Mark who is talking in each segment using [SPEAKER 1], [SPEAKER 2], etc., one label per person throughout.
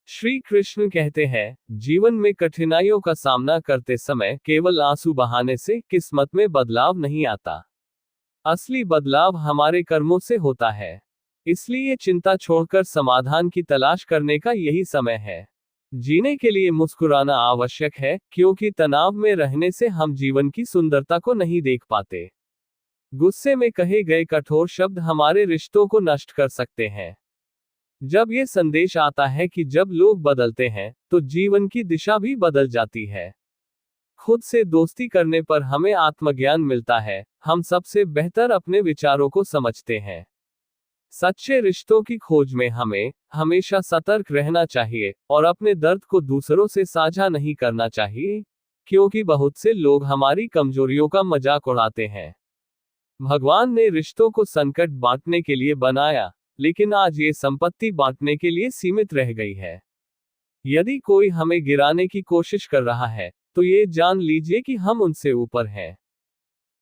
[SPEAKER 1] श्री कृष्ण कहते हैं, जीवन में कठिनाइयों का सामना करते समय केवल आंसू बहाने से किस्मत में बदलाव नहीं आता। असली बदलाव हमारे कर्मों से होता है। इसलिए चिंता छोड़कर समाधान की तलाश करने का यही समय है। जीने के लिए मुस्कुराना आवश्यक है, क्योंकि तनाव में रहने से हम जीवन की सुंदरता को नहीं देख पाते। गुस्से में कहे गए कठोर शब्द हमारे रिश्तों को नष्ट कर सकते हैं। जब ये संदेश आता है कि जब लोग बदलते हैं, तो जीवन की दिशा भी बदल जाती है। खुद से दोस्ती करने पर हमें आत्मज्ञान मिलता है, हम सबसे बेहतर अपने विचारों को समझते हैं। सच्चे रिश्तों की खोज में हमें हमेशा सतर्क रहना चाहिए और अपने दर्द को दूसरों से साझा नहीं करना चाहिए, क्योंकि बहुत से लोग हमारी कमजोरियों का मजाक उड़ाते हैं। भगवान ने रिश्तों को संकट बांटने के लिए बनाया, लेकिन आज ये संपत्ति बांटने के लिए सीमित रह गई है। यदि कोई हमें गिराने की कोशिश कर रहा है, तो ये जान लीजिए कि हम उनसे ऊपर हैं।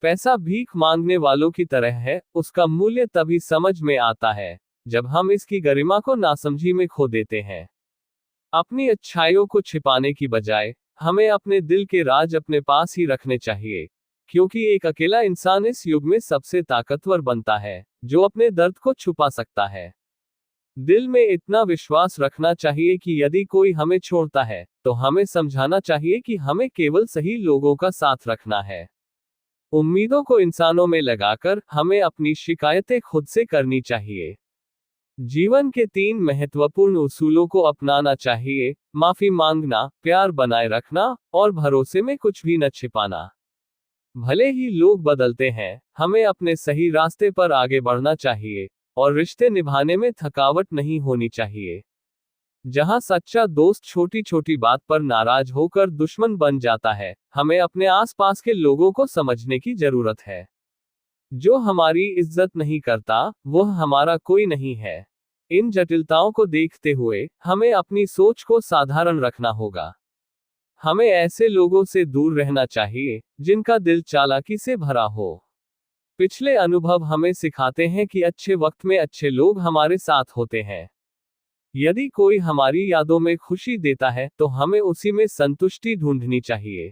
[SPEAKER 1] पैसा भीख मांगने वालों की तरह है, उसका मूल्य तभी समझ में आता है जब हम इसकी गरिमा को नासमझी में खो देते हैं। अपनी अच्छाइयों को छिपाने की बजाय हमें अपने दिल के राज अपने पास ही रखने चाहिए, क्योंकि एक अकेला इंसान इस युग में सबसे ताकतवर बनता है जो अपने दर्द को छुपा सकता है। दिल में इतना विश्वास रखना चाहिए कि यदि कोई हमें छोड़ता है, तो हमें समझाना चाहिए कि हमें केवल सही लोगों का साथ रखना है। उम्मीदों को इंसानों में लगाकर हमें अपनी शिकायतें खुद से करनी चाहिए। जीवन के 3 महत्वपूर्ण उसूलों को अपनाना चाहिए: माफी मांगना, प्यार बनाए रखना और भरोसे में कुछ भी न छिपाना। भले ही लोग बदलते हैं, हमें अपने सही रास्ते पर आगे बढ़ना चाहिए और रिश्ते निभाने में थकावट नहीं होनी चाहिए। जहां सच्चा दोस्त छोटी छोटी बात पर नाराज होकर दुश्मन बन जाता है, हमें अपने आसपास के लोगों को समझने की जरूरत है। जो हमारी इज्जत नहीं करता, वह हमारा कोई नहीं है। इन जटिलताओं को देखते हुए हमें अपनी सोच को साधारण रखना होगा। हमें ऐसे लोगों से दूर रहना चाहिए जिनका दिल चालाकी से भरा हो। पिछले अनुभव हमें सिखाते हैं कि अच्छे वक्त में अच्छे लोग हमारे साथ होते हैं। यदि कोई हमारी यादों में खुशी देता है, तो हमें उसी में संतुष्टि ढूंढनी चाहिए।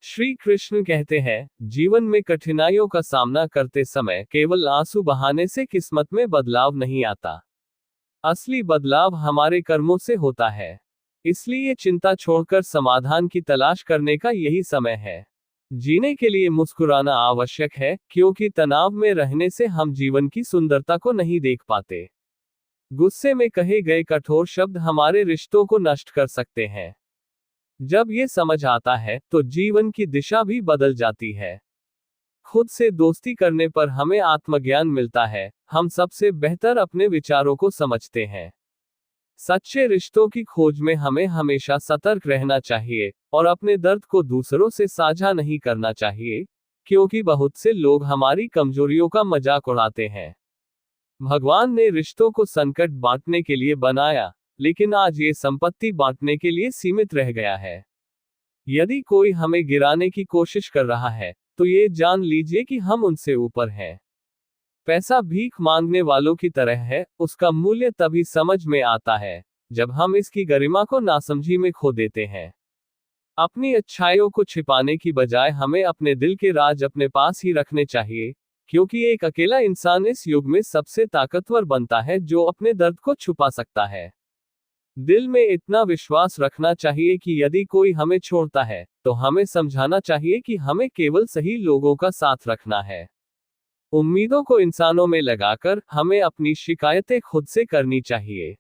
[SPEAKER 1] श्री कृष्ण कहते हैं, जीवन में कठिनाइयों का सामना करते समय केवल आंसू बहाने से किस्मत में बदलाव नहीं आता। असली बदलाव हमारे कर्मों से होता है। इसलिए चिंता छोड़कर समाधान की तलाश करने का यही समय है। जीने के लिए मुस्कुराना आवश्यक है, क्योंकि तनाव में रहने से हम जीवन की सुंदरता को नहीं देख पाते। गुस्से में कहे गए कठोर शब्द हमारे रिश्तों को नष्ट कर सकते हैं। जब ये समझ आता है, तो जीवन की दिशा भी बदल जाती है। खुद से दोस्ती करने पर हमें आत्मज्ञान मिलता है, हम सबसे बेहतर अपने विचारों को समझते हैं। सच्चे रिश्तों की खोज में हमें हमेशा सतर्क रहना चाहिए और अपने दर्द को दूसरों से साझा नहीं करना चाहिए, क्योंकि बहुत से लोग हमारी कमजोरियों का मजाक उड़ाते हैं। भगवान ने रिश्तों को संकट बांटने के लिए बनाया, लेकिन आज ये संपत्ति बांटने के लिए सीमित रह गया है। यदि कोई हमें गिराने की कोशिश कर रहा है, तो ये जान लीजिए कि हम उनसे ऊपर हैं। पैसा भीख मांगने वालों की तरह है, उसका मूल्य तभी समझ में आता है जब हम इसकी गरिमा को नासमझी में खो देते हैं। अपनी अच्छाइयों को छिपाने की बजाय हमें अपने दिल के राज अपने पास ही रखने चाहिए, क्योंकि एक अकेला इंसान इस युग में सबसे ताकतवर बनता है जो अपने दर्द को छुपा सकता है। दिल में इतना विश्वास रखना चाहिए कि यदि कोई हमें छोड़ता है, तो हमें समझाना चाहिए कि हमें केवल सही लोगों का साथ रखना है। उम्मीदों को इंसानों में लगाकर हमें अपनी शिकायतें खुद से करनी चाहिए।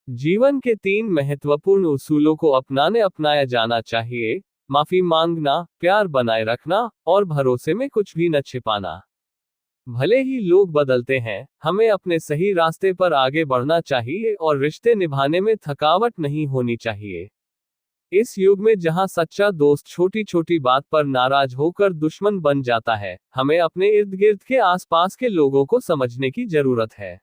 [SPEAKER 1] जीवन के 3 महत्वपूर्ण उसूलों को अपनाया जाना चाहिए: माफी मांगना, प्यार बनाए रखना और भरोसे में कुछ भी न छिपाना। भले ही लोग बदलते हैं, हमें अपने सही रास्ते पर आगे बढ़ना चाहिए और रिश्ते निभाने में थकावट नहीं होनी चाहिए। इस युग में जहां सच्चा दोस्त छोटी छोटी बात पर नाराज होकर दुश्मन बन जाता है, हमें अपने इर्द गिर्द के आसपास के लोगों को समझने की जरूरत है।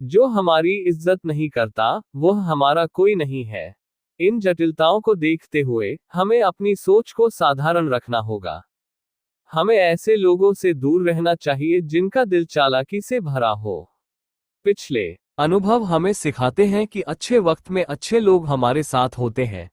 [SPEAKER 1] जो हमारी इज्जत नहीं करता, वह हमारा कोई नहीं है। इन जटिलताओं को देखते हुए हमें अपनी सोच को साधारण रखना होगा। हमें ऐसे लोगों से दूर रहना चाहिए जिनका दिल चालाकी से भरा हो। पिछले अनुभव हमें सिखाते हैं कि अच्छे वक्त में अच्छे लोग हमारे साथ होते हैं,